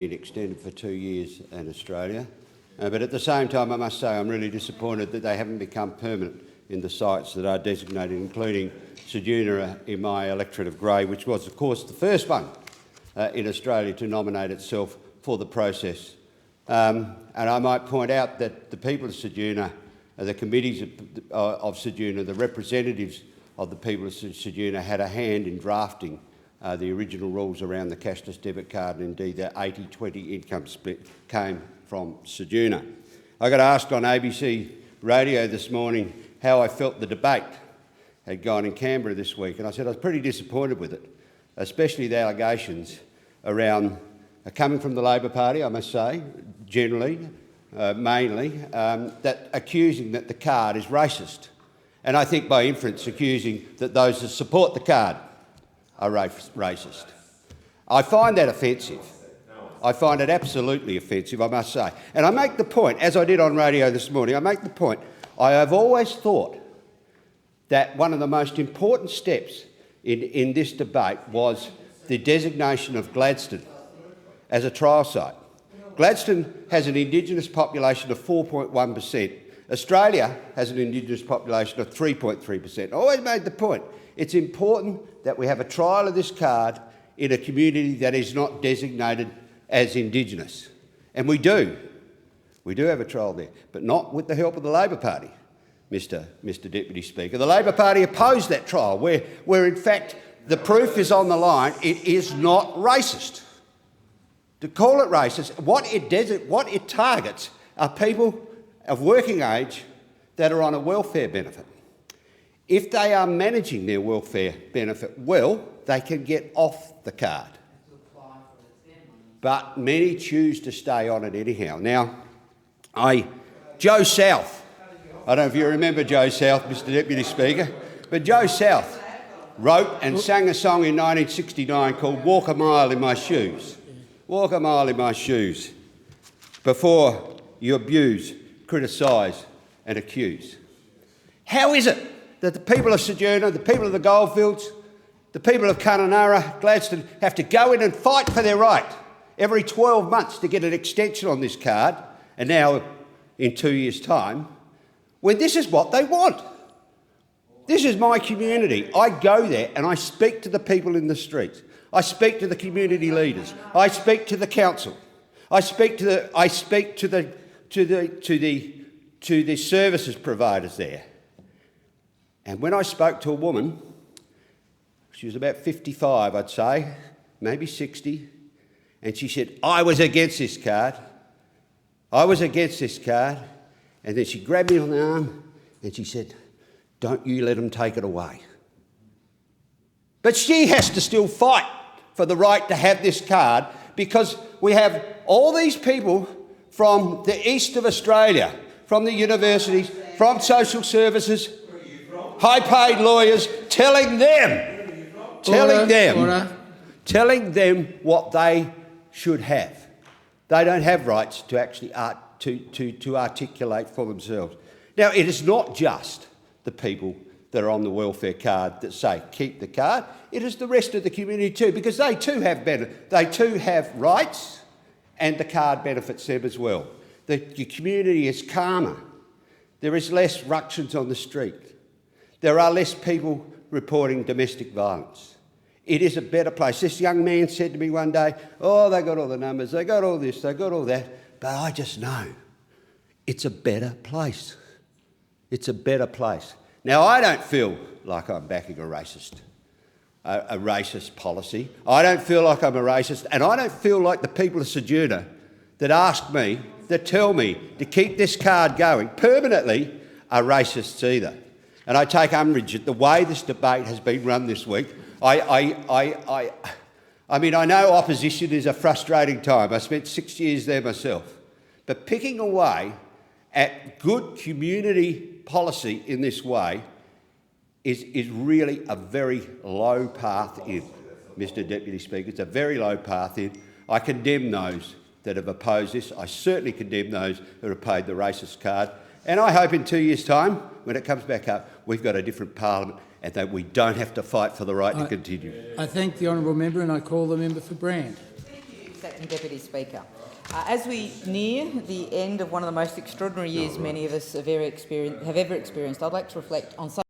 been extended for 2 years in Australia. But at the same time, I must say I'm really disappointed that they haven't become permanent in the sites that are designated, including Ceduna in my electorate of Grey, which was, of course, the first one in Australia to nominate itself for the process. And I might point out that the people of Ceduna, the committees of Ceduna, the representatives of the people of Ceduna had a hand in drafting the original rules around the cashless debit card, and indeed the 80-20 income split came from Ceduna. I got asked on ABC radio this morning how I felt the debate had gone in Canberra this week, and I said I was pretty disappointed with it, especially the allegations around coming from the Labor Party, I must say, generally, mainly, that accusing that the card is racist. And I think by inference accusing that those that support the card are racist. I find that offensive. I find it absolutely offensive, I must say. And I make the point, as I did on radio this morning, I make the point, I have always thought that one of the most important steps in this debate was the designation of Gladstone as a trial site. Gladstone has an Indigenous population of 4.1%. Australia has an Indigenous population of 3.3%. I always made the point, it's important that we have a trial of this card in a community that is not designated as Indigenous. And we do. We do have a trial there, but not with the help of the Labor Party, Mr Deputy Speaker. The Labor Party opposed that trial where in fact the proof is on the line. It is not racist. To call it racist, what it targets are people of working age that are on a welfare benefit. If they are managing their welfare benefit well, they can get off the card. But many choose to stay on it anyhow. Now, Joe South, I don't know if you remember Joe South, Mr Deputy Speaker, but Joe South wrote and sang a song in 1969 called Walk a Mile in My Shoes. Walk a mile in my shoes before you abuse, criticise and accuse. How is it that the people of Ceduna, the people of the goldfields, the people of Kununurra, Gladstone have to go in and fight for their right every 12 months to get an extension on this card, and now in 2 years' time, when this is what they want? This is my community. I go there and I speak to the people in the streets. I speak to the community leaders. I speak to the council. I speak to the services providers there. And when I spoke to a woman, she was about 55, I'd say, maybe 60, and she said, I was against this card. I was against this card. And then she grabbed me on the arm and she said, don't you let them take it away. But she has to still fight for the right to have this card, because we have all these people from the east of Australia, from the universities, from social services, high-paid lawyers, telling them what they should have. They don't have rights to actually to articulate for themselves. Now, it is not just the people that are on the welfare card that say keep the card. It is the rest of the community too, because they too have rights, and the card benefits them as well. The community is calmer. There is less ructions on the street. There are less people reporting domestic violence. It is a better place. This young man said to me one day, oh, they got all the numbers, they got all this, they got all that, but I just know it's a better place. It's a better place. Now, I don't feel like I'm backing a racist policy. I don't feel like I'm a racist, and I don't feel like the people of Ceduna that ask me, that tell me to keep this card going permanently, are racists either. And I take umbrage at the way this debate has been run this week. I mean, I know opposition is a frustrating time. I spent 6 years there myself. But picking away at good community policy in this way is really a very low path in, Mr Deputy Speaker. It's a very low path in. I condemn those that have opposed this. I certainly condemn those that have paid the racist card. And I hope in 2 years' time, when it comes back up, we've got a different parliament and that we don't have to fight for the right to continue. I thank the honourable member and I call the member for Brand. Thanks, Acting Deputy Speaker. As we near the end of one of the most extraordinary years many of us have ever experienced, I'd like to reflect on some